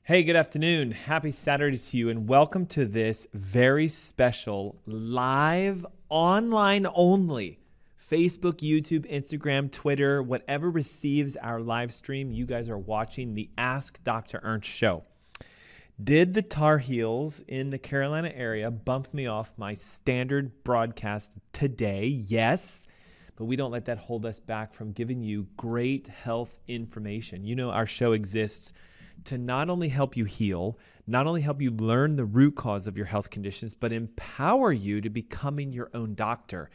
Hey, good afternoon. Happy Saturday to you, and welcome to this very special live, online only Facebook, YouTube, Instagram, Twitter, whatever receives our live stream. You guys are watching the Ask Dr. Ernst show. Did the Tar Heels in the Carolina area bump me off my standard broadcast today? Yes, but we don't let that hold us back from giving you great health information. You know, our show exists to not only help you heal, not only help you learn the root cause of your health conditions, but empower you to becoming your own doctor,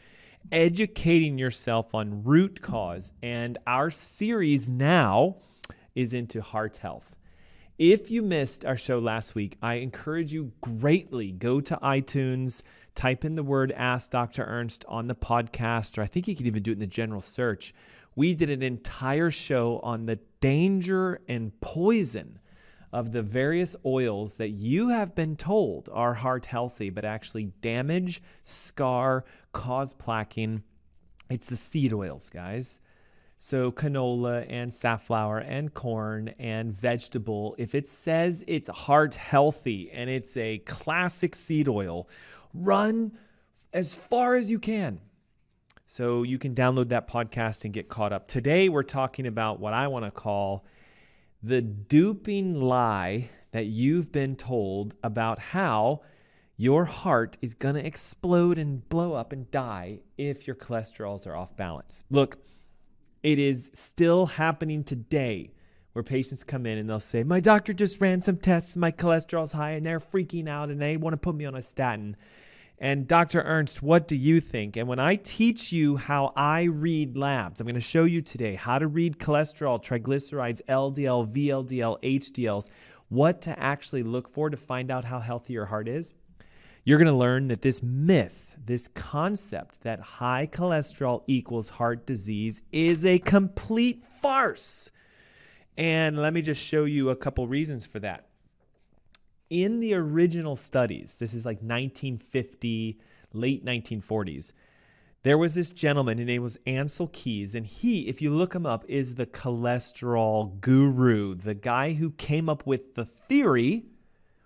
educating yourself on root cause. And our series now is into heart health. If you missed our show last week, I encourage you greatly, go to iTunes, type in the word Ask Dr. Ernst on the podcast, or I think you could even do it in the general search. We did an entire show on the danger and poison of the various oils that you have been told are heart healthy, but actually damage, scar, cause plaquing. It's the seed oils, guys. So canola and safflower and corn and vegetable, if it says it's heart healthy and it's a classic seed oil, run as far as you can. So you can download that podcast and get caught up. Today, we're talking about what I want to call the duping lie that you've been told about how your heart is going to explode and blow up and die if your cholesterols are off balance. Look, it is still happening today where patients come in and they'll say, my doctor just ran some tests, my cholesterol's high, and they're freaking out and they want to put me on a statin. And Dr. Ernst, what do you think? And when I teach you how I read labs, I'm going to show you today how to read cholesterol, triglycerides, LDL, VLDL, HDLs, what to actually look for to find out how healthy your heart is. You're going to learn that this myth, this concept that high cholesterol equals heart disease is a complete farce. And let me just show you a couple reasons for that. In the original studies, this is like 1950, late 1940s, there was this gentleman, his name was Ansel Keys, and he, if you look him up, is the cholesterol guru, the guy who came up with the theory,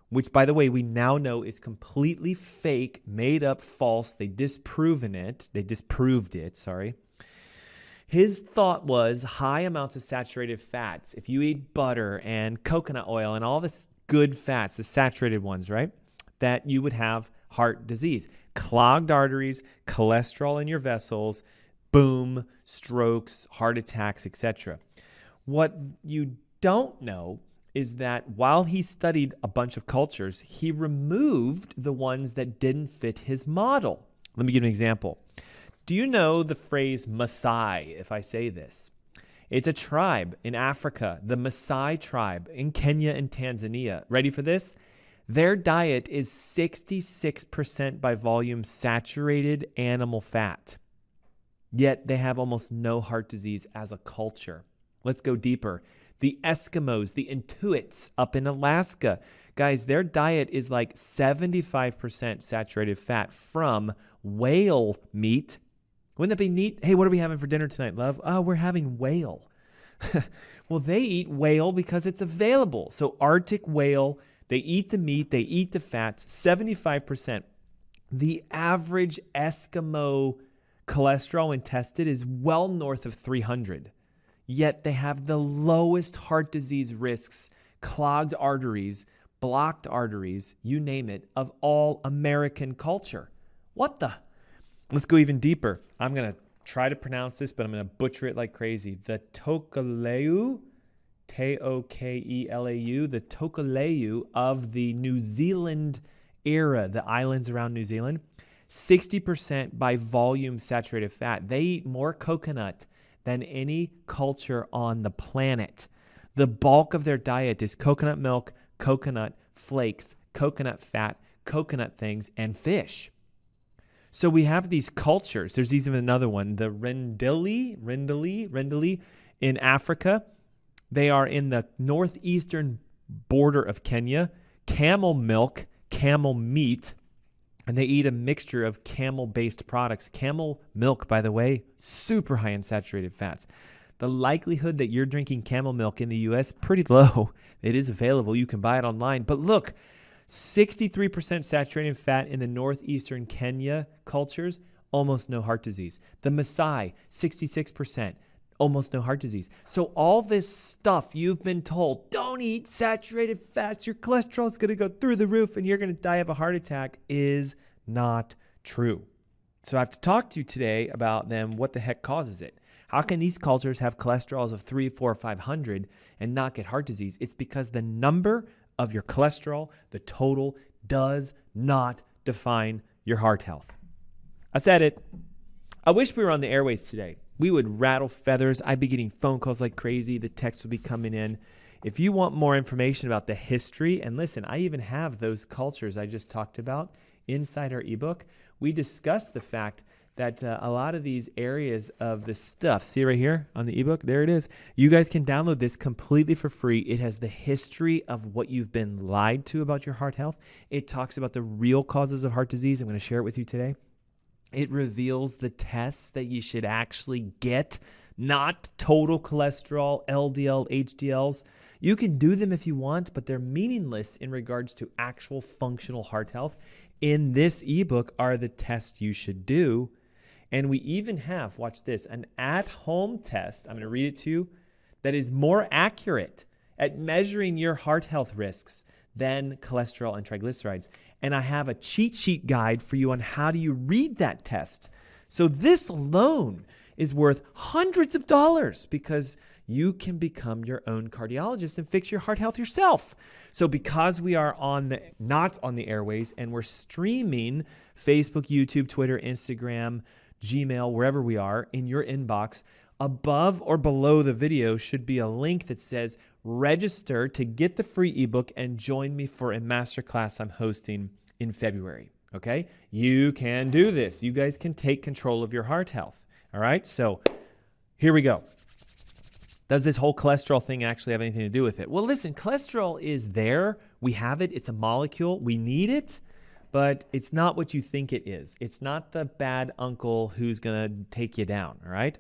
which, by the way, we now know is completely fake, made up, false. They disproved it, sorry. His thought was high amounts of saturated fats. If you eat butter and coconut oil and all this good fats, the saturated ones, right, that you would have heart disease, clogged arteries, cholesterol in your vessels, boom, strokes, heart attacks, etc. What you don't know is that while he studied a bunch of cultures, he removed the ones that didn't fit his model. Let me give you an example. Do you know the phrase Maasai, if I say this? It's a tribe in Africa, the Maasai tribe in Kenya and Tanzania. Ready for this? Their diet is 66% by volume saturated animal fat. Yet they have almost no heart disease as a culture. Let's go deeper. The Eskimos, the Inuits up in Alaska, guys, their diet is like 75% saturated fat from whale meat. Wouldn't that be neat? Hey, what are we having for dinner tonight, love? Oh, we're having whale. Well, they eat whale because it's available. So Arctic whale, they eat the meat, they eat the fats, 75%. The average Eskimo cholesterol when tested is well north of 300. Yet they have the lowest heart disease risks, clogged arteries, blocked arteries, you name it, of all American culture. What the? Let's go even deeper. I'm going to try to pronounce this, but I'm going to butcher it like crazy. The Tokelau, Tokelau, the Tokelau of the New Zealand era, the islands around New Zealand, 60% by volume saturated fat. They eat more coconut than any culture on the planet. The bulk of their diet is coconut milk, coconut flakes, coconut fat, coconut things, and fish. So we have these cultures. There's even another one, the Rendili in Africa. They are in the northeastern border of Kenya. Camel milk, camel meat, and they eat a mixture of camel-based products. Camel milk, by the way, super high in saturated fats. The likelihood that you're drinking camel milk in the U.S., pretty low. It is available. You can buy it online. But look, 63% saturated fat in the northeastern Kenya cultures, almost no heart disease. The Maasai, 66%, almost no heart disease. So all this stuff you've been told, don't eat saturated fats, your cholesterol is going to go through the roof and you're going to die of a heart attack, is not true. So I have to talk to you today about them. What the heck causes it? How can these cultures have cholesterols of 300, 400, 500 and not get heart disease? It's because the number of your cholesterol, the total, does not define your heart health. I said it. I wish we were on the airways today. We would rattle feathers. I'd be getting phone calls like crazy. The texts would be coming in. If you want more information about the history, and listen, I even have those cultures I just talked about inside our ebook. We discuss the fact that a lot of these areas of the stuff, see right here on the ebook, there it is. You guys can download this completely for free. It has the history of what you've been lied to about your heart health. It talks about the real causes of heart disease. I'm going to share it with you today. It reveals the tests that you should actually get, not total cholesterol, LDL, HDLs. You can do them if you want, but they're meaningless in regards to actual functional heart health. In this ebook are the tests you should do. And we even have, watch this, an at-home test, I'm going to read it to you, that is more accurate at measuring your heart health risks than cholesterol and triglycerides. And I have a cheat sheet guide for you on how do you read that test. So this alone is worth hundreds of dollars because you can become your own cardiologist and fix your heart health yourself. So because we are not on the airways and we're streaming Facebook, YouTube, Twitter, Instagram, Gmail, wherever we are, in your inbox, above or below the video should be a link that says register to get the free ebook and join me for a masterclass I'm hosting in February. Okay? You can do this. You guys can take control of your heart health. All right? So here we go. Does this whole cholesterol thing actually have anything to do with it? Well, listen, cholesterol is there. We have it. It's a molecule. We need it. But it's not what you think it is. It's not the bad uncle who's going to take you down, all right?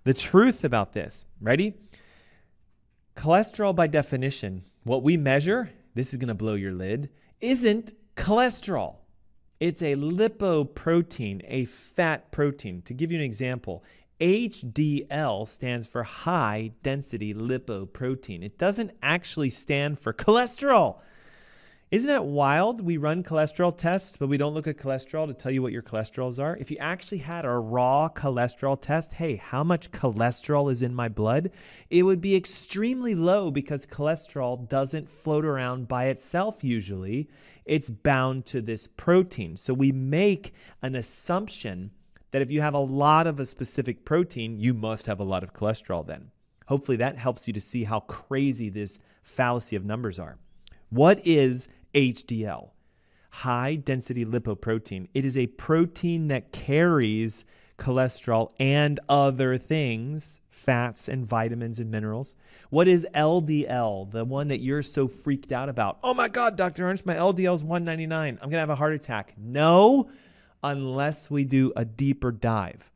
The truth about this, ready? Cholesterol, by definition, what we measure, this is going to blow your lid, isn't cholesterol. It's a lipoprotein, a fat protein. To give you an example, HDL stands for high density lipoprotein. It doesn't actually stand for cholesterol. Isn't that wild? We run cholesterol tests, but we don't look at cholesterol to tell you what your cholesterols are. If you actually had a raw cholesterol test, hey, how much cholesterol is in my blood? It would be extremely low because cholesterol doesn't float around by itself usually. It's bound to this protein. So we make an assumption that if you have a lot of a specific protein, you must have a lot of cholesterol then. Hopefully that helps you to see how crazy this fallacy of numbers are. What is HDL? High density lipoprotein. It is a protein that carries cholesterol and other things, fats and vitamins and minerals. What is LDL? The one that you're so freaked out about. Oh my God, Dr. Ernst, my LDL is 199. I'm going to have a heart attack. No, unless we do a deeper dive.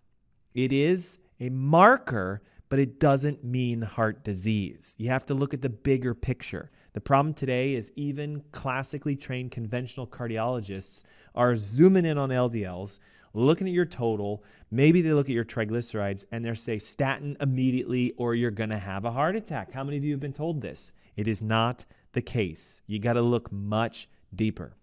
It is a marker, but it doesn't mean heart disease. You have to look at the bigger picture. The problem today is even classically trained conventional cardiologists are zooming in on LDLs, looking at your total. Maybe they look at your triglycerides and they say statin immediately or you're going to have a heart attack. How many of you have been told this? It is not the case. You got to look much deeper.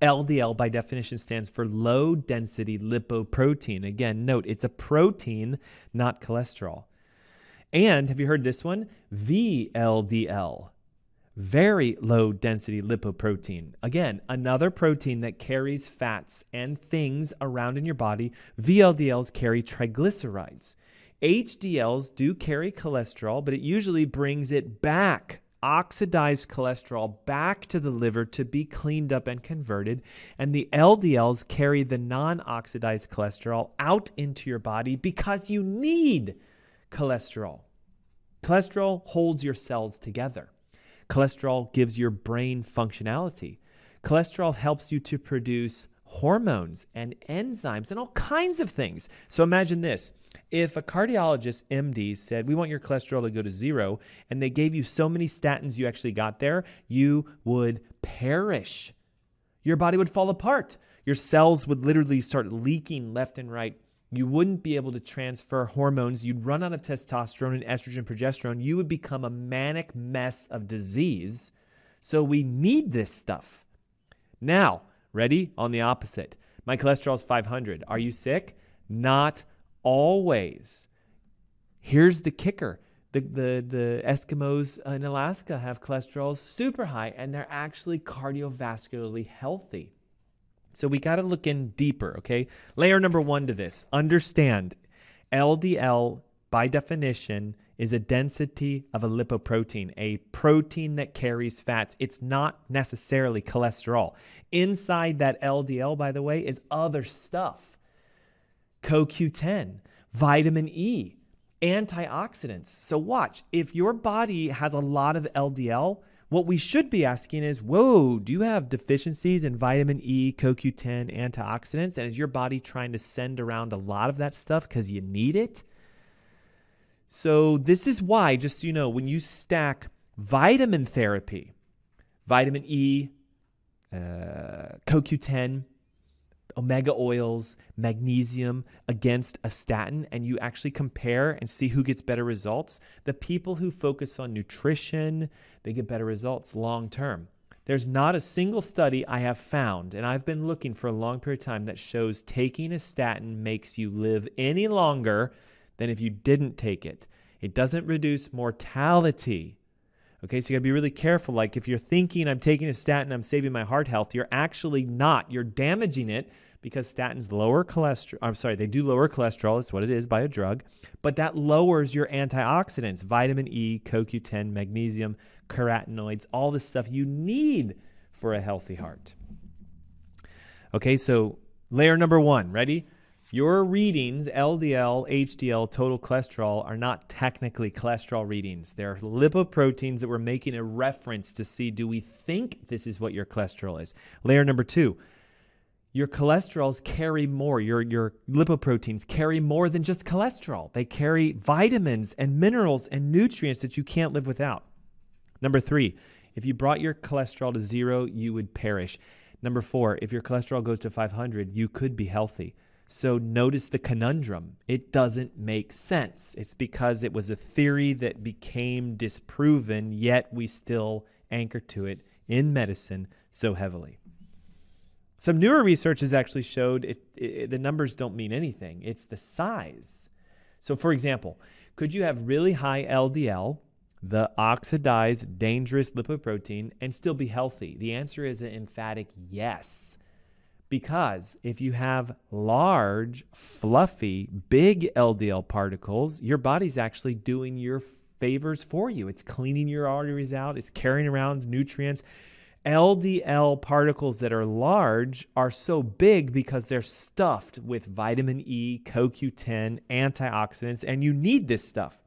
LDL by definition stands for low density lipoprotein. Again, note it's a protein, not cholesterol. And have you heard this one? VLDL. Very low density lipoprotein. Again, another protein that carries fats and things around in your body. VLDLs carry triglycerides. HDLs do carry cholesterol, but it usually brings it back, oxidized cholesterol back to the liver to be cleaned up and converted. And the LDLs carry the non-oxidized cholesterol out into your body because you need cholesterol. Cholesterol holds your cells together. Cholesterol gives your brain functionality. Cholesterol helps you to produce hormones and enzymes and all kinds of things. So imagine this. If a cardiologist, MD, said, we want your cholesterol to go to 0, and they gave you so many statins you actually got there, you would perish. Your body would fall apart. Your cells would literally start leaking left and right. You wouldn't be able to transfer hormones. You'd run out of testosterone and estrogen, progesterone. You would become a manic mess of disease. So we need this stuff. Now, ready? On the opposite. My cholesterol is 500. Are you sick? Not always. Here's the kicker. The Eskimos in Alaska have cholesterol super high, and they're actually cardiovascularly healthy. So we got to look in deeper, okay? Layer number 1 to this. Understand, LDL, by definition, is a density of a lipoprotein, a protein that carries fats. It's not necessarily cholesterol. Inside that LDL, by the way, is other stuff. CoQ10, vitamin E, antioxidants. So watch, if your body has a lot of LDL, what we should be asking is, whoa, do you have deficiencies in vitamin E, CoQ10, antioxidants? And is your body trying to send around a lot of that stuff because you need it? So this is why, just so you know, when you stack vitamin therapy, vitamin E, CoQ10, omega oils, magnesium against a statin, and you actually compare and see who gets better results, the people who focus on nutrition, they get better results long term. There's not a single study I have found, and I've been looking for a long period of time, that shows taking a statin makes you live any longer than if you didn't take it. It doesn't reduce mortality. Okay, so you gotta be really careful. Like if you're thinking I'm taking a statin, I'm saving my heart health, you're actually not. You're damaging it, because statins lower cholesterol. I'm sorry, they do lower cholesterol. That's what it is by a drug. But that lowers your antioxidants, vitamin E, CoQ10, magnesium, carotenoids, all the stuff you need for a healthy heart. Okay, so layer number 1, ready? Your readings, LDL, HDL, total cholesterol, are not technically cholesterol readings. They're lipoproteins that we're making a reference to see, do we think this is what your cholesterol is? Layer number 2, your cholesterols carry more, your lipoproteins carry more than just cholesterol. They carry vitamins and minerals and nutrients that you can't live without. Number 3, if you brought your cholesterol to 0, you would perish. Number 4, if your cholesterol goes to 500, you could be healthy. So notice the conundrum. It doesn't make sense. It's because it was a theory that became disproven, yet we still anchor to it in medicine so heavily. Some newer research has actually showed the numbers don't mean anything. It's the size. So for example, could you have really high LDL, the oxidized, dangerous lipoprotein, and still be healthy? The answer is an emphatic yes. Because if you have large, fluffy, big LDL particles, your body's actually doing your favors for you. It's cleaning your arteries out. It's carrying around nutrients. LDL particles that are large are so big because they're stuffed with vitamin E, CoQ10, antioxidants, and you need this stuff.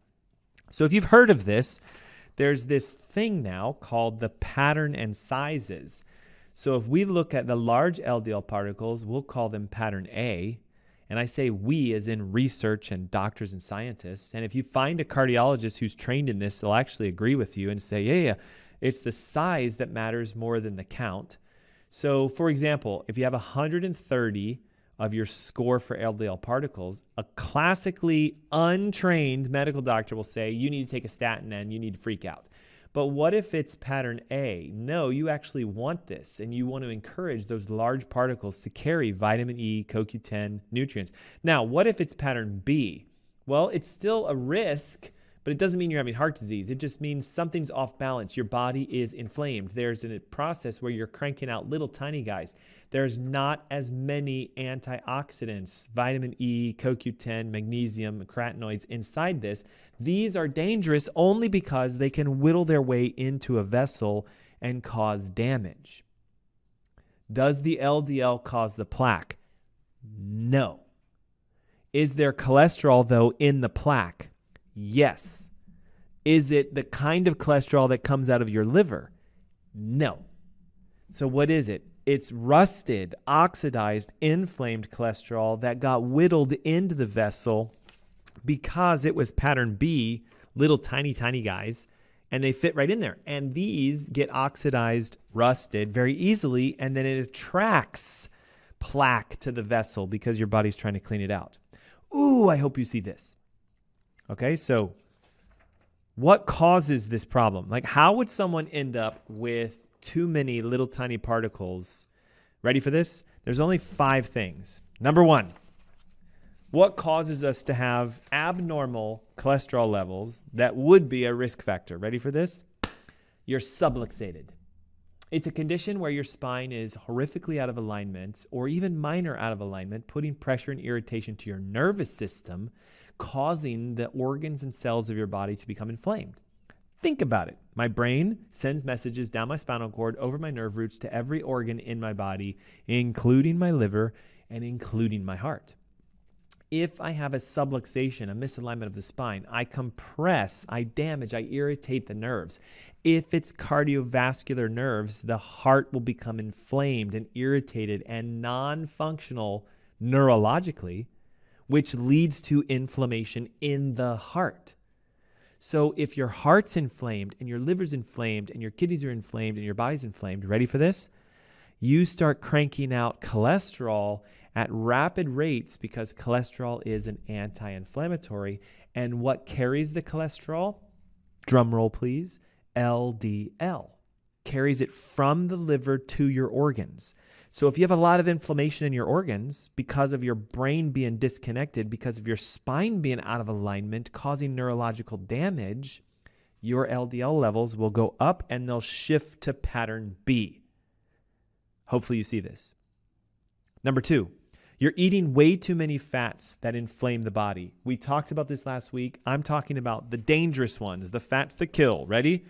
So if you've heard of this, there's this thing now called the pattern and sizes. So if we look at the large LDL particles, we'll call them pattern A. And I say we as in research and doctors and scientists. And if you find a cardiologist who's trained in this, they'll actually agree with you and say, yeah, it's the size that matters more than the count. So for example, if you have 130 of your score for LDL particles, a classically untrained medical doctor will say, you need to take a statin and you need to freak out. But what if it's pattern A? No, you actually want this, and you want to encourage those large particles to carry vitamin E, CoQ10, nutrients. Now, what if it's pattern B? Well, it's still a risk, but it doesn't mean you're having heart disease. It just means something's off balance. Your body is inflamed. There's a process where you're cranking out little tiny guys. There's not as many antioxidants, vitamin E, CoQ10, magnesium, carotenoids inside this. These are dangerous only because they can whittle their way into a vessel and cause damage. Does the LDL cause the plaque? No. Is there cholesterol, though, in the plaque? Yes. Is it the kind of cholesterol that comes out of your liver? No. So what is it? It's rusted, oxidized, inflamed cholesterol that got whittled into the vessel because it was pattern B, little tiny, tiny guys, and they fit right in there. And these get oxidized, rusted very easily, and then it attracts plaque to the vessel because your body's trying to clean it out. Ooh, I hope you see this. Okay, so what causes this problem? Like, how would someone end up with too many little tiny particles? Ready for this? There's only 5 things. Number 1, what causes us to have abnormal cholesterol levels that would be a risk factor? Ready for this? You're subluxated. It's a condition where your spine is horrifically out of alignment or even minor out of alignment, putting pressure and irritation to your nervous system, causing the organs and cells of your body to become inflamed. Think about it. My brain sends messages down my spinal cord over my nerve roots to every organ in my body, including my liver and including my heart. If I have a subluxation, a misalignment of the spine, I compress, I damage, I irritate the nerves. If it's cardiovascular nerves, the heart will become inflamed and irritated and non-functional neurologically, which leads to inflammation in the heart. So if your heart's inflamed and your liver's inflamed and your kidneys are inflamed and your body's inflamed, ready for this? You start cranking out cholesterol at rapid rates because cholesterol is an anti-inflammatory. And what carries the cholesterol? Drum roll, please. LDL. Carries it from the liver to your organs. So if you have a lot of inflammation in your organs because of your brain being disconnected, because of your spine being out of alignment, causing neurological damage, your LDL levels will go up and they'll shift to pattern B. Hopefully you see this. Number 2, you're eating way too many fats that inflame the body. We talked about this last week. I'm talking about the dangerous ones, the fats that kill. Ready?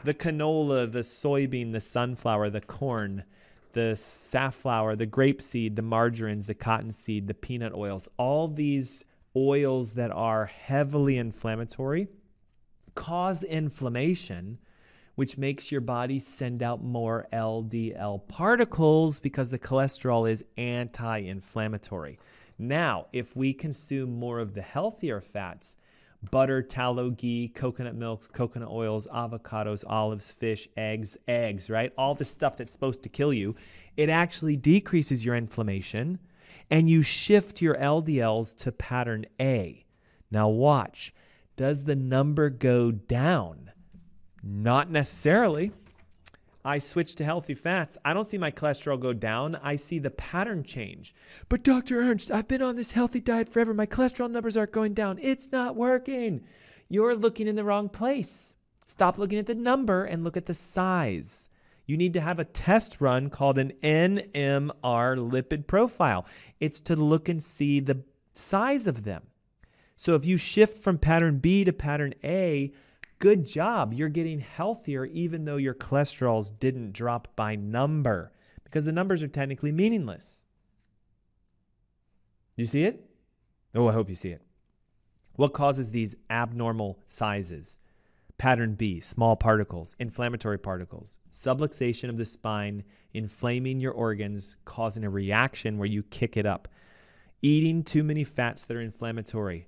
The canola, the soybean, the sunflower, the corn, the safflower, the grapeseed, the margarines, the cottonseed, the peanut oils. All these oils that are heavily inflammatory cause inflammation, which makes your body send out more LDL particles because the cholesterol is anti-inflammatory. Now, if we consume more of the healthier fats, butter, tallow, ghee, coconut milks, coconut oils, avocados, olives, fish, eggs, right? All the stuff that's supposed to kill you, it actually decreases your inflammation and you shift your LDLs to pattern A. Now watch, does the number go down? Not necessarily. I switch to healthy fats. I don't see my cholesterol go down. I see the pattern change. But Dr. Ernst, I've been on this healthy diet forever. My cholesterol numbers aren't going down. It's not working. You're looking in the wrong place. Stop looking at the number and look at the size. You need to have a test run called an NMR lipid profile. It's to look and see the size of them. So if you shift from pattern B to pattern A, good job. You're getting healthier even though your cholesterols didn't drop by number because the numbers are technically meaningless. You see it? Oh, I hope you see it. What causes these abnormal sizes? Pattern B, small particles, inflammatory particles, subluxation of the spine, inflaming your organs, causing a reaction where you kick it up. Eating too many fats that are inflammatory.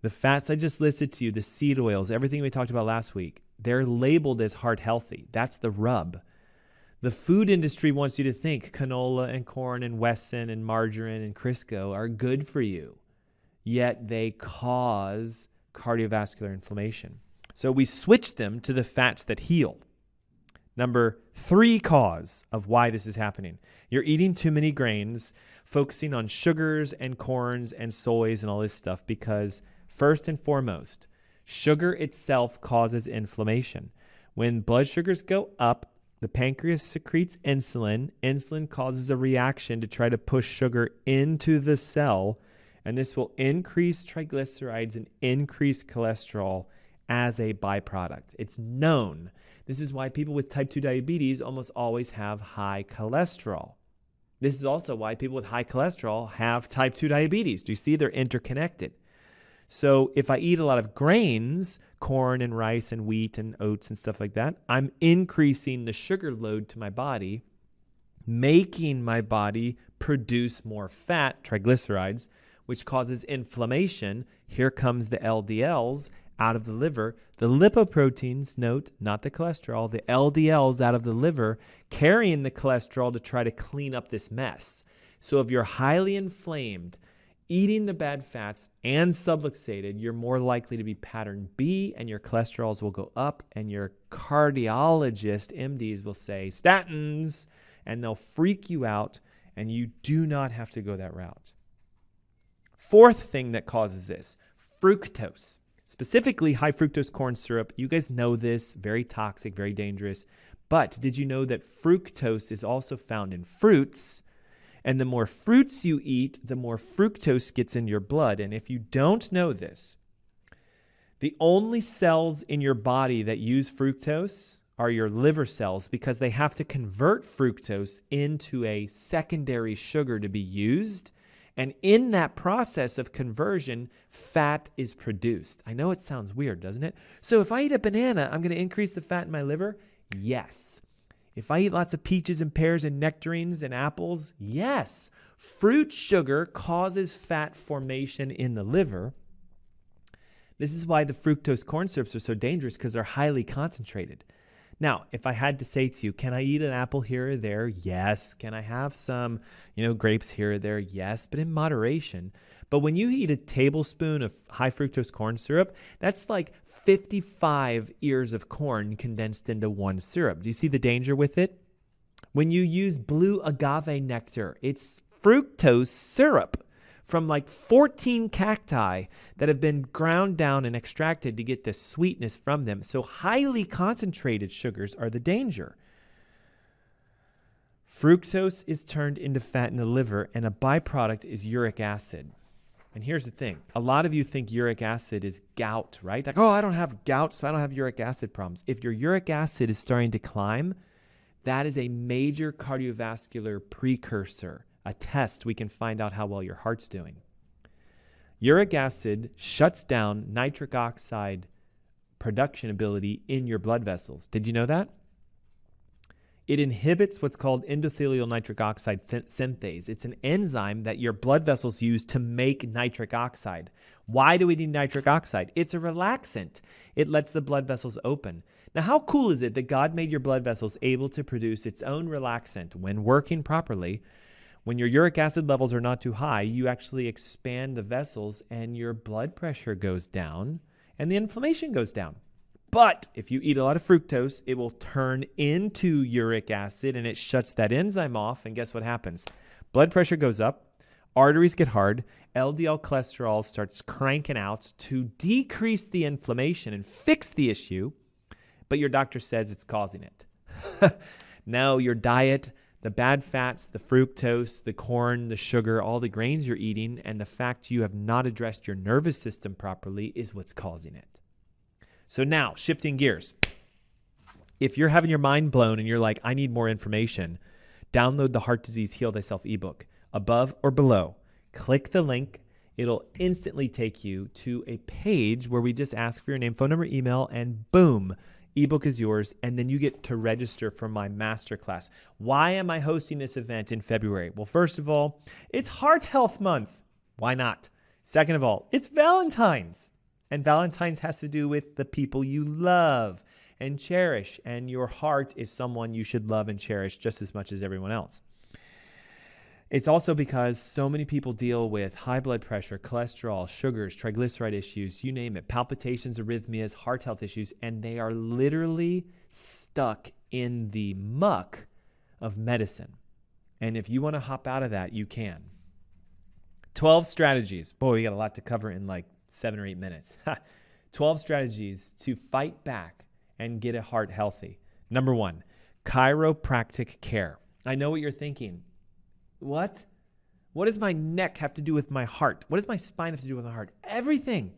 The fats I just listed to you, the seed oils, everything we talked about last week, they're labeled as heart healthy. That's the rub. The food industry wants you to think canola and corn and Wesson and margarine and Crisco are good for you, yet they cause cardiovascular inflammation. So we switch them to the fats that heal. Number 3 cause of why this is happening. You're eating too many grains, focusing on sugars and corns and soys and all this stuff because first and foremost, sugar itself causes inflammation. When blood sugars go up, the pancreas secretes insulin. Insulin causes a reaction to try to push sugar into the cell, and this will increase triglycerides and increase cholesterol as a byproduct. It's known. This is why people with type 2 diabetes almost always have high cholesterol. This is also why people with high cholesterol have type 2 diabetes. Do you see? They're interconnected. So if I eat a lot of grains, corn and rice and wheat and oats and stuff like that, I'm increasing the sugar load to my body, making my body produce more fat, triglycerides, which causes inflammation. Here comes the LDLs out of the liver. The lipoproteins, note, not the cholesterol, the LDLs out of the liver, carrying the cholesterol to try to clean up this mess. So if you're highly inflamed, eating the bad fats and subluxated, you're more likely to be pattern B, and your cholesterols will go up, and your cardiologist, MDs, will say statins, and they'll freak you out, and you do not have to go that route. Fourth thing that causes this, fructose, specifically high fructose corn syrup. You guys know this, very toxic, very dangerous. But did you know that fructose is also found in fruits? And the more fruits you eat, the more fructose gets in your blood. And if you don't know this, the only cells in your body that use fructose are your liver cells, because they have to convert fructose into a secondary sugar to be used. And in that process of conversion, fat is produced. I know it sounds weird, doesn't it? So if I eat a banana, I'm going to increase the fat in my liver? Yes. If I eat lots of peaches and pears and nectarines and apples? Yes. Fruit sugar causes fat formation in the liver. This is why the fructose corn syrups are so dangerous, because they're highly concentrated. Now, if I had to say to you, can I eat an apple here or there? Yes. Can I have some, grapes here or there? Yes, but in moderation. But when you eat a tablespoon of high fructose corn syrup, that's like 55 ears of corn condensed into one syrup. Do you see the danger with it? When you use blue agave nectar, it's fructose syrup from like 14 cacti that have been ground down and extracted to get the sweetness from them. So highly concentrated sugars are the danger. Fructose is turned into fat in the liver, and a byproduct is uric acid. And here's the thing. A lot of you think uric acid is gout, right? Like, oh, I don't have gout, so I don't have uric acid problems. If your uric acid is starting to climb, that is a major cardiovascular precursor. A test, we can find out how well your heart's doing. Uric acid shuts down nitric oxide production ability in your blood vessels. Did you know that? It inhibits what's called endothelial nitric oxide synthase. It's an enzyme that your blood vessels use to make nitric oxide. Why do we need nitric oxide? It's a relaxant. It lets the blood vessels open. Now, how cool is it that God made your blood vessels able to produce its own relaxant when working properly? When your uric acid levels are not too high, you actually expand the vessels and your blood pressure goes down and the inflammation goes down. But if you eat a lot of fructose, it will turn into uric acid and it shuts that enzyme off. And guess what happens? Blood pressure goes up, arteries get hard, LDL cholesterol starts cranking out to decrease the inflammation and fix the issue, but your doctor says it's causing it. No, your diet, the bad fats, the fructose, the corn, the sugar, all the grains you're eating, and the fact you have not addressed your nervous system properly is what's causing it. So now, shifting gears. If you're having your mind blown and you're like, I need more information, download the Heart Disease Heal Thyself ebook. Above or below, click the link. It'll instantly take you to a page where we just ask for your name, phone number, email, and boom, ebook is yours, and then you get to register for my masterclass. Why am I hosting this event in February? Well, first of all, it's Heart Health Month. Why not? Second of all, it's Valentine's. And Valentine's has to do with the people you love and cherish, and your heart is someone you should love and cherish just as much as everyone else. It's also because so many people deal with high blood pressure, cholesterol, sugars, triglyceride issues, you name it, palpitations, arrhythmias, heart health issues, and they are literally stuck in the muck of medicine. And if you want to hop out of that, you can. 12 strategies. Boy, we got a lot to cover in like 7 or 8 minutes. 12 strategies to fight back and get a heart healthy. Number 1, chiropractic care. I know what you're thinking. What? What does my neck have to do with my heart? What does my spine have to do with my heart? Everything.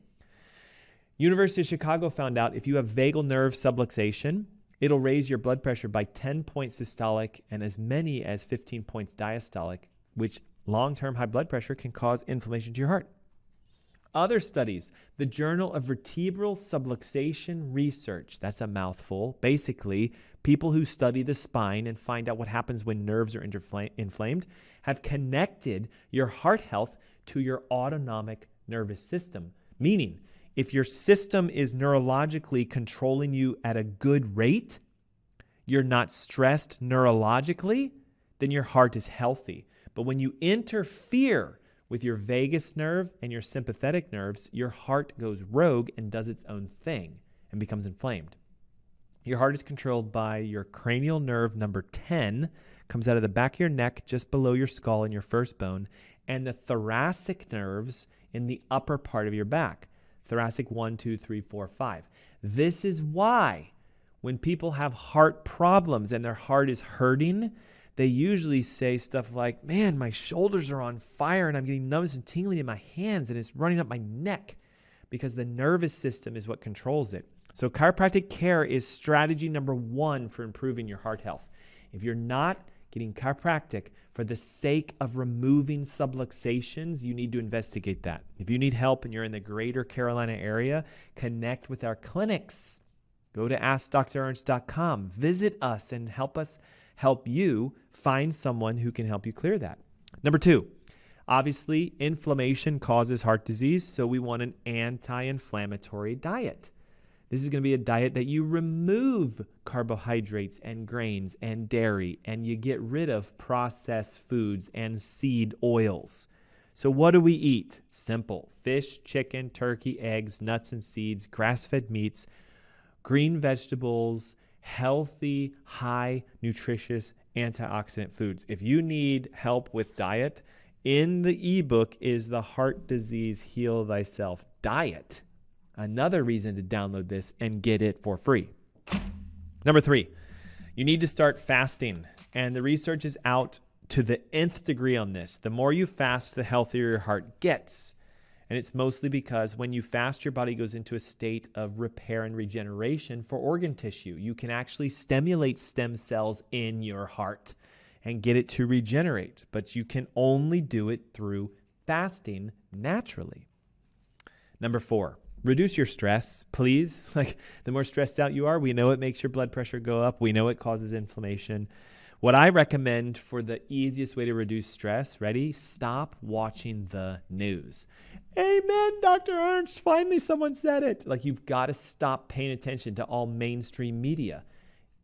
University of Chicago found out if you have vagal nerve subluxation, it'll raise your blood pressure by 10 points systolic and as many as 15 points diastolic, which long-term high blood pressure can cause inflammation to your heart. Other studies, the Journal of Vertebral Subluxation Research, that's a mouthful. Basically, people who study the spine and find out what happens when nerves are inflamed have connected your heart health to your autonomic nervous system. Meaning, if your system is neurologically controlling you at a good rate, you're not stressed neurologically, then your heart is healthy. But when you interfere with your vagus nerve and your sympathetic nerves, your heart goes rogue and does its own thing and becomes inflamed. Your heart is controlled by your cranial nerve number 10, comes out of the back of your neck just below your skull and your first bone, and the thoracic nerves in the upper part of your back. Thoracic 1, 2, 3, 4, 5. This is why when people have heart problems and their heart is hurting, they usually say stuff like, man, my shoulders are on fire and I'm getting numbness and tingling in my hands and it's running up my neck, because the nervous system is what controls it. So chiropractic care is strategy number 1 for improving your heart health. If you're not getting chiropractic for the sake of removing subluxations, you need to investigate that. If you need help and you're in the greater Carolina area, connect with our clinics. Go to AskDrErnst.com. Visit us and help you find someone who can help you clear that. Number 2, obviously, inflammation causes heart disease, so we want an anti-inflammatory diet. This is going to be a diet that you remove carbohydrates and grains and dairy, and you get rid of processed foods and seed oils. So what do we eat? Simple. Fish, chicken, turkey, eggs, nuts and seeds, grass-fed meats, green vegetables, healthy, high, nutritious, antioxidant foods. If you need help with diet, in the ebook is the Heart Disease Heal Thyself Diet. Another reason to download this and get it for free. Number 3, you need to start fasting. And the research is out to the nth degree on this. The more you fast, the healthier your heart gets. And it's mostly because when you fast, your body goes into a state of repair and regeneration for organ tissue. You can actually stimulate stem cells in your heart and get it to regenerate. But you can only do it through fasting naturally. Number 4, reduce your stress, please. Like, the more stressed out you are, we know it makes your blood pressure go up. We know it causes inflammation. What I recommend for the easiest way to reduce stress, ready? Stop watching the news. Amen, Dr. Ernst. Finally, someone said it. Like, you've got to stop paying attention to all mainstream media.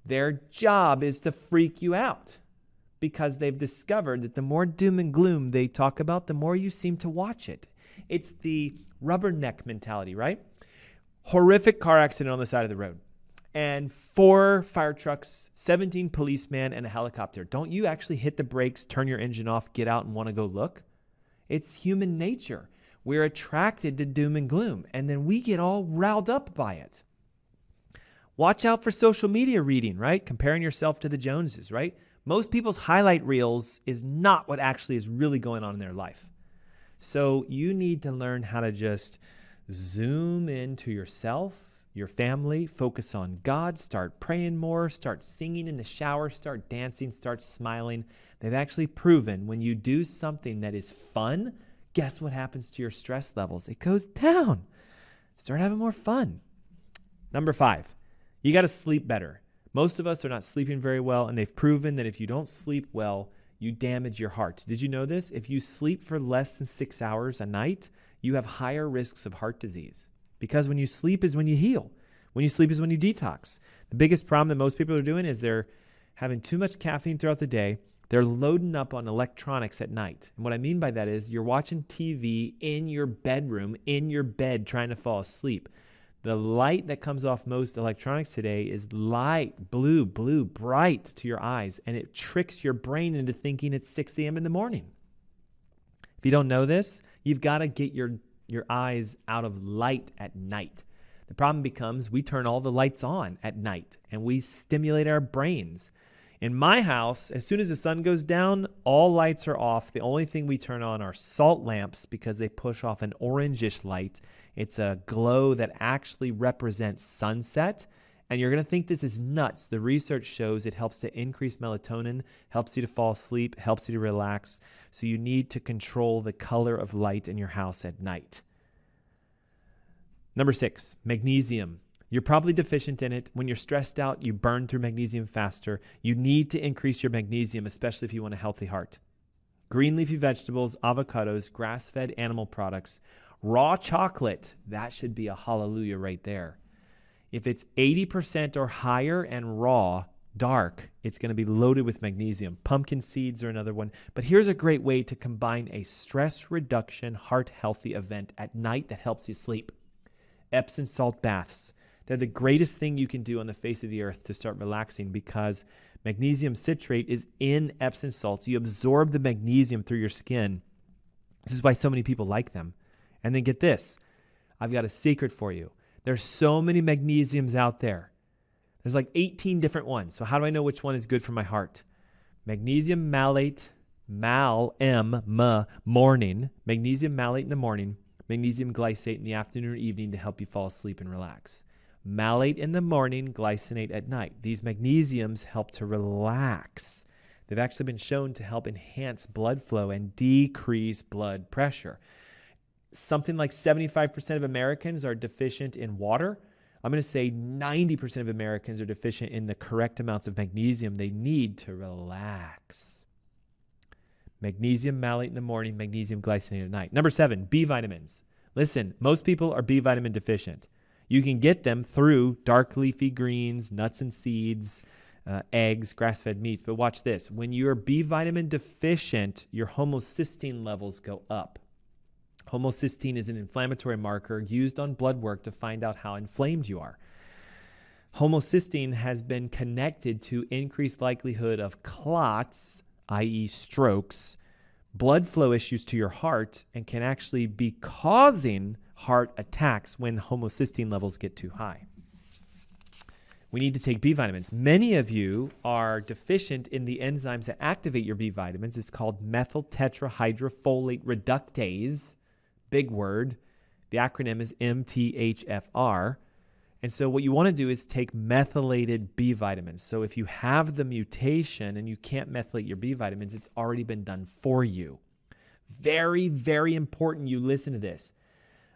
Their job is to freak you out because they've discovered that the more doom and gloom they talk about, the more you seem to watch it. It's the rubberneck mentality, right? Horrific car accident on the side of the road. And 4 fire trucks, 17 policemen, and a helicopter. Don't you actually hit the brakes, turn your engine off, get out and want to go look? It's human nature. We're attracted to doom and gloom, and then we get all riled up by it. Watch out for social media reading, right? Comparing yourself to the Joneses, right? Most people's highlight reels is not what actually is really going on in their life. So you need to learn how to just zoom into yourself, your family, focus on God, start praying more, start singing in the shower, start dancing, start smiling. They've actually proven when you do something that is fun, guess what happens to your stress levels? It goes down. Start having more fun. Number 5, you got to sleep better. Most of us are not sleeping very well, and they've proven that if you don't sleep well, you damage your heart. Did you know this? If you sleep for less than 6 hours a night, you have higher risks of heart disease. Because when you sleep is when you heal. When you sleep is when you detox. The biggest problem that most people are doing is they're having too much caffeine throughout the day. They're loading up on electronics at night. And what I mean by that is you're watching TV in your bedroom, in your bed, trying to fall asleep. The light that comes off most electronics today is light, blue, bright to your eyes, and it tricks your brain into thinking it's 6 a.m. in the morning. If you don't know this, you've got to get your eyes out of light at night. The problem becomes we turn all the lights on at night, and we stimulate our brains. In my house, as soon as the sun goes down, all lights are off. The only thing we turn on are salt lamps because they push off an orangish light. It's a glow that actually represents sunset. And you're going to think this is nuts. The research shows it helps to increase melatonin, helps you to fall asleep, helps you to relax. So you need to control the color of light in your house at night. Number 6, magnesium. You're probably deficient in it. When you're stressed out, you burn through magnesium faster. You need to increase your magnesium, especially if you want a healthy heart. Green leafy vegetables, avocados, grass-fed animal products, raw chocolate. That should be a hallelujah right there. If it's 80% or higher and raw, dark, it's going to be loaded with magnesium. Pumpkin seeds are another one. But here's a great way to combine a stress reduction, heart-healthy event at night that helps you sleep. Epsom salt baths. They're the greatest thing you can do on the face of the earth to start relaxing because magnesium citrate is in Epsom salts. You absorb the magnesium through your skin. This is why so many people like them. And then get this. I've got a secret for you. There's so many magnesiums out there. There's like 18 different ones. So how do I know which one is good for my heart? Magnesium malate, morning. Magnesium malate in the morning. Magnesium glycinate in the afternoon or evening to help you fall asleep and relax. Malate in the morning, glycinate at night. These magnesiums help to relax. They've actually been shown to help enhance blood flow and decrease blood pressure. Something like 75% of Americans are deficient in water. I'm going to say 90% of Americans are deficient in the correct amounts of magnesium they need to relax. Magnesium malate in the morning, magnesium glycinate at night. Number 7, B vitamins. Listen, most people are B vitamin deficient. You can get them through dark leafy greens, nuts and seeds, eggs, grass-fed meats. But watch this. When you're B vitamin deficient, your homocysteine levels go up. Homocysteine is an inflammatory marker used on blood work to find out how inflamed you are. Homocysteine has been connected to increased likelihood of clots, i.e. strokes, blood flow issues to your heart, and can actually be causing heart attacks when homocysteine levels get too high. We need to take B vitamins. Many of you are deficient in the enzymes that activate your B vitamins. It's called methyl tetrahydrofolate reductase. Big word. The acronym is MTHFR. And so what you want to do is take methylated B vitamins. So if you have the mutation and you can't methylate your B vitamins, it's already been done for you. Very, very important you listen to this.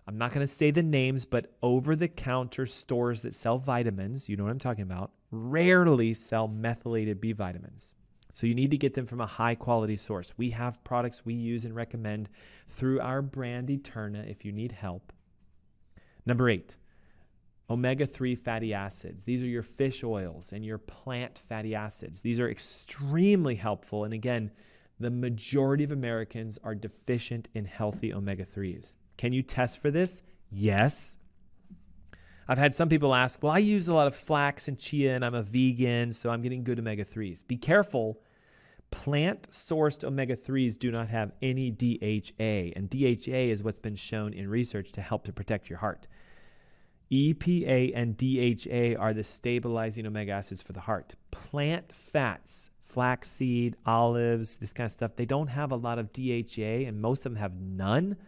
I'm not going to say the names, but over-the-counter stores that sell vitamins, you know what I'm talking about, rarely sell methylated B vitamins. So you need to get them from a high-quality source. We have products we use and recommend through our brand Eterna if you need help. Number 8, omega-3 fatty acids. These are your fish oils and your plant fatty acids. These are extremely helpful. And again, the majority of Americans are deficient in healthy omega-3s. Can you test for this? Yes. I've had some people ask, well, I use a lot of flax and chia and I'm a vegan, so I'm getting good omega-3s. Be careful. Plant-sourced omega-3s do not have any DHA, and DHA is what's been shown in research to help to protect your heart. EPA and DHA are the stabilizing omega acids for the heart. Plant fats, flaxseed, olives, this kind of stuff, they don't have a lot of DHA, and most of them have none.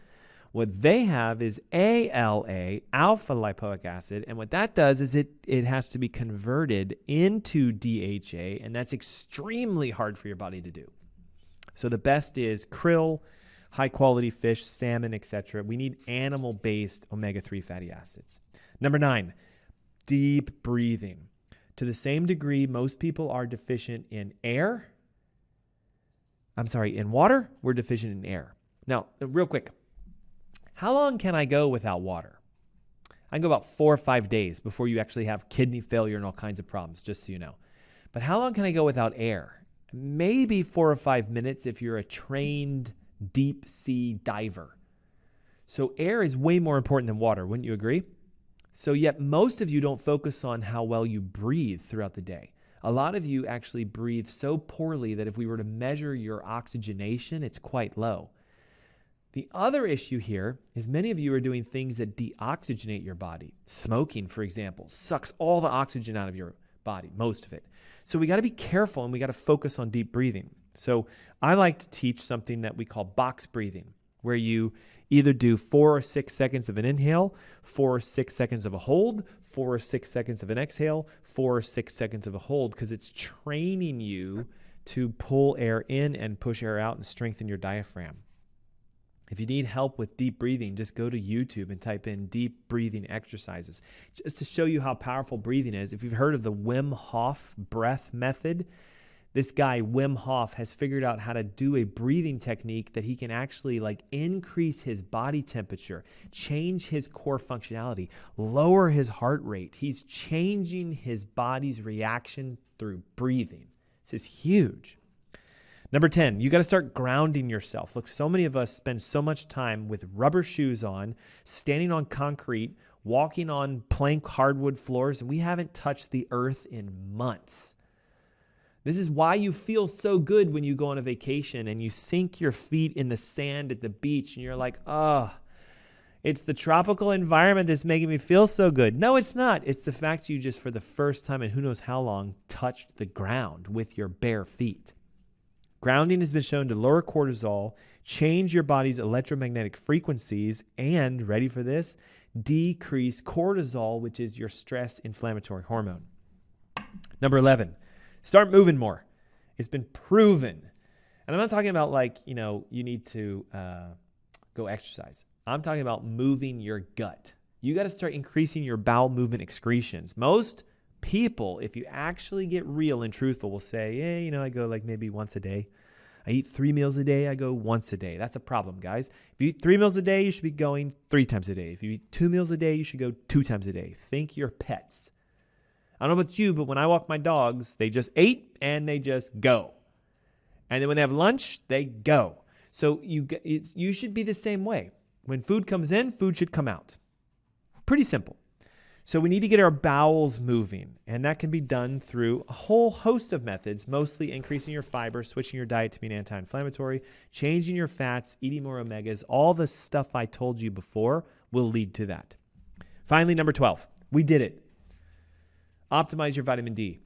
What they have is ALA, alpha lipoic acid, and what that does is it has to be converted into DHA, and that's extremely hard for your body to do. So the best is krill, high-quality fish, salmon, etc. We need animal-based omega-3 fatty acids. Number 9, deep breathing. To the same degree most people are deficient in in water, we're deficient in air. Now, real quick, how long can I go without water? I can go about 4 or 5 days before you actually have kidney failure and all kinds of problems, just so you know. But how long can I go without air? Maybe 4 or 5 minutes if you're a trained deep sea diver. So air is way more important than water, wouldn't you agree? So yet most of you don't focus on how well you breathe throughout the day. A lot of you actually breathe so poorly that if we were to measure your oxygenation, it's quite low. The other issue here is many of you are doing things that deoxygenate your body. Smoking, for example, sucks all the oxygen out of your body, most of it. So we got to be careful and we got to focus on deep breathing. So I like to teach something that we call box breathing, where you either do 4 or 6 seconds of an inhale, 4 or 6 seconds of a hold, 4 or 6 seconds of an exhale, 4 or 6 seconds of a hold, because it's training you to pull air in and push air out and strengthen your diaphragm. If you need help with deep breathing, just go to YouTube and type in deep breathing exercises. Just to show you how powerful breathing is, if you've heard of the Wim Hof breath method, this guy, Wim Hof, has figured out how to do a breathing technique that he can actually increase his body temperature, change his core functionality, lower his heart rate. He's changing his body's reaction through breathing. This is huge. Number 10, you got to start grounding yourself. Look, so many of us spend so much time with rubber shoes on, standing on concrete, walking on plank hardwood floors, and we haven't touched the earth in months. This is why you feel so good when you go on a vacation and you sink your feet in the sand at the beach and you're like, it's the tropical environment that's making me feel so good. No, it's not. It's the fact you just, for the first time in who knows how long, touched the ground with your bare feet. Grounding has been shown to lower cortisol, change your body's electromagnetic frequencies, and, ready for this, decrease cortisol, which is your stress inflammatory hormone. Number 11, start moving more. It's been proven. And I'm not talking about you need to go exercise. I'm talking about moving your gut. You got to start increasing your bowel movement excretions. Most people, if you actually get real and truthful, will say, I go maybe once a day. I eat 3 meals a day. I go once a day. That's a problem, guys. If you eat 3 meals a day, you should be going 3 times a day. If you eat 2 meals a day, you should go 2 times a day. Think your pets. I don't know about you, but when I walk my dogs, they just ate and they just go. And then when they have lunch, they go. So you should be the same way. When food comes in, food should come out. Pretty simple. So we need to get our bowels moving, and that can be done through a whole host of methods, mostly increasing your fiber, switching your diet to be an anti-inflammatory, changing your fats, eating more omegas. All the stuff I told you before will lead to that. Finally, number 12, we did it. Optimize your vitamin D.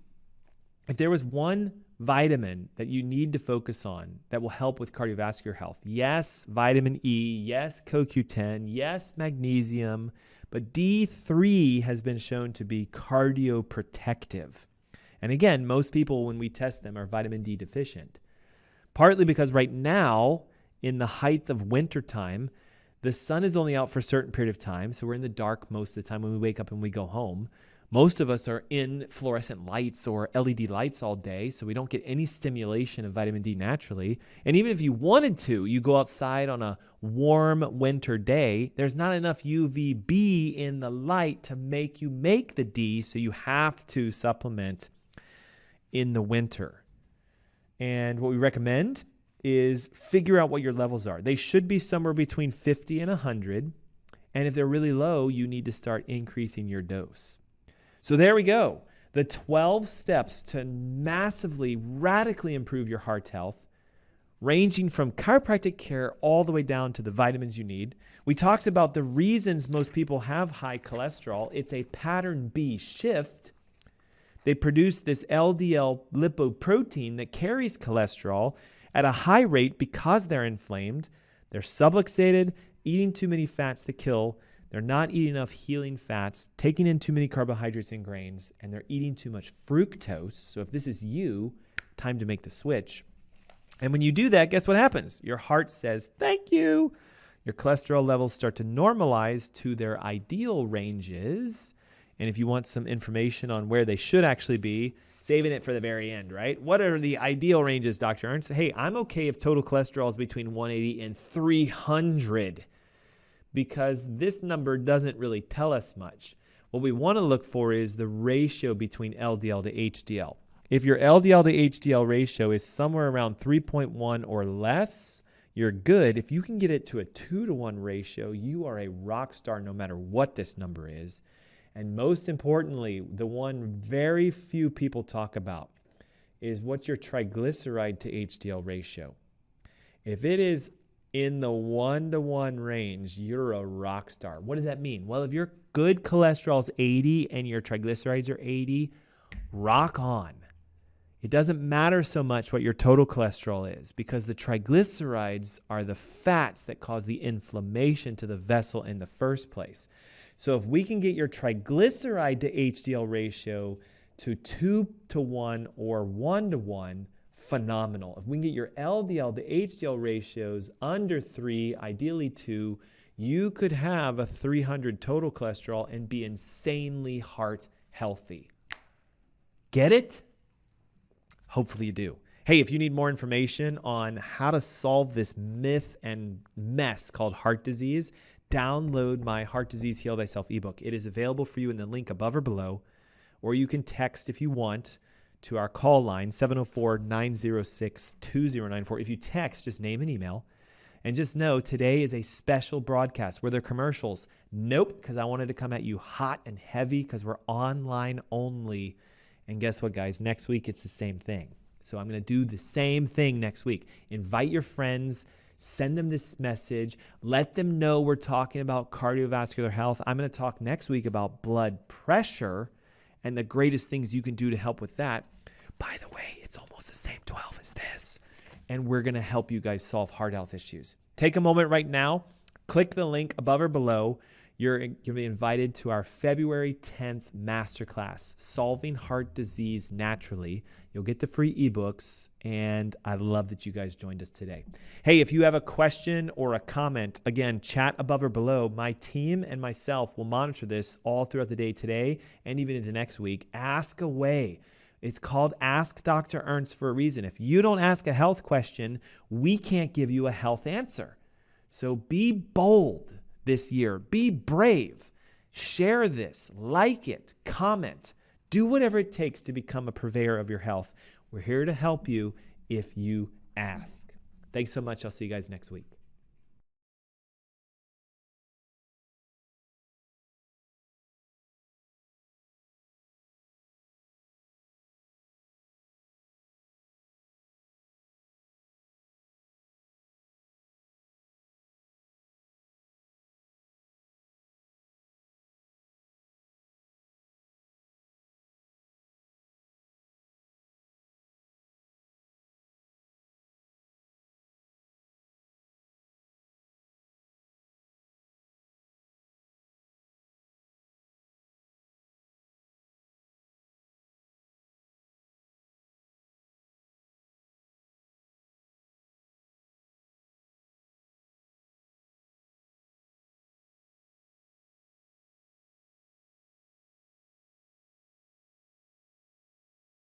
If there was one vitamin that you need to focus on that will help with cardiovascular health, yes, vitamin E, yes, CoQ10, yes, magnesium, but D3 has been shown to be cardioprotective. And again, most people, when we test them, are vitamin D deficient. Partly because right now, in the height of wintertime, the sun is only out for a certain period of time, so we're in the dark most of the time when we wake up and we go home. Most of us are in fluorescent lights or LED lights all day, so we don't get any stimulation of vitamin D naturally. And even if you wanted to, you go outside on a warm winter day, there's not enough UVB in the light to make you make the D, so you have to supplement in the winter. And what we recommend is figure out what your levels are. They should be somewhere between 50 and 100. And if they're really low, you need to start increasing your dose. So there we go. The 12 steps to massively, radically improve your heart health, ranging from chiropractic care all the way down to the vitamins you need. We talked about the reasons most people have high cholesterol. It's a pattern B shift. They produce this LDL lipoprotein that carries cholesterol at a high rate because they're inflamed. They're subluxated, eating too many fats that kill. They're not eating enough healing fats, taking in too many carbohydrates and grains, and they're eating too much fructose. So if this is you, time to make the switch. And when you do that, guess what happens? Your heart says, thank you. Your cholesterol levels start to normalize to their ideal ranges. And if you want some information on where they should actually be, saving it for the very end, right? What are the ideal ranges, Dr. Ernst? Hey, I'm okay if total cholesterol is between 180 and 300. Because this number doesn't really tell us much. What we want to look for is the ratio between LDL to HDL. If your LDL to HDL ratio is somewhere around 3.1 or less, you're good. If you can get it to a 2-to-1 ratio, you are a rock star no matter what this number is. And most importantly, the one very few people talk about is what's your triglyceride to HDL ratio. If it is in the 1-to-1 range, you're a rock star. What does that mean? Well, if your good cholesterol is 80 and your triglycerides are 80, rock on. It doesn't matter so much what your total cholesterol is because the triglycerides are the fats that cause the inflammation to the vessel in the first place. So if we can get your triglyceride to HDL ratio to 2-to-1 or 1-to-1, phenomenal. If we can get your LDL to HDL ratios under 3, ideally 2, you could have a 300 total cholesterol and be insanely heart healthy. Get it? Hopefully you do. Hey, if you need more information on how to solve this myth and mess called heart disease, download my Heart Disease Heal Thyself ebook. It is available for you in the link above or below, or you can text if you want to our call line, 704-906-2094. If you text, just name and email. And just know today is a special broadcast. Were there commercials? Nope, because I wanted to come at you hot and heavy because we're online only. And guess what, guys? Next week, it's the same thing. So I'm going to do the same thing next week. Invite your friends. Send them this message. Let them know we're talking about cardiovascular health. I'm going to talk next week about blood pressure and the greatest things you can do to help with that. By the way, it's almost the same 12 as this. And we're going to help you guys solve heart health issues. Take a moment right now. Click the link above or below. You're going to be invited to our February 10th masterclass, Solving Heart Disease Naturally. You'll get the free ebooks, and I love that you guys joined us today. Hey, if you have a question or a comment, again, chat above or below. My team and myself will monitor this all throughout the day today and even into next week. Ask away. It's called Ask Dr. Ernst for a reason. If you don't ask a health question, we can't give you a health answer. So be bold this year. Be brave. Share this. Like it. Comment. Do whatever it takes to become a purveyor of your health. We're here to help you if you ask. Thanks so much. I'll see you guys next week.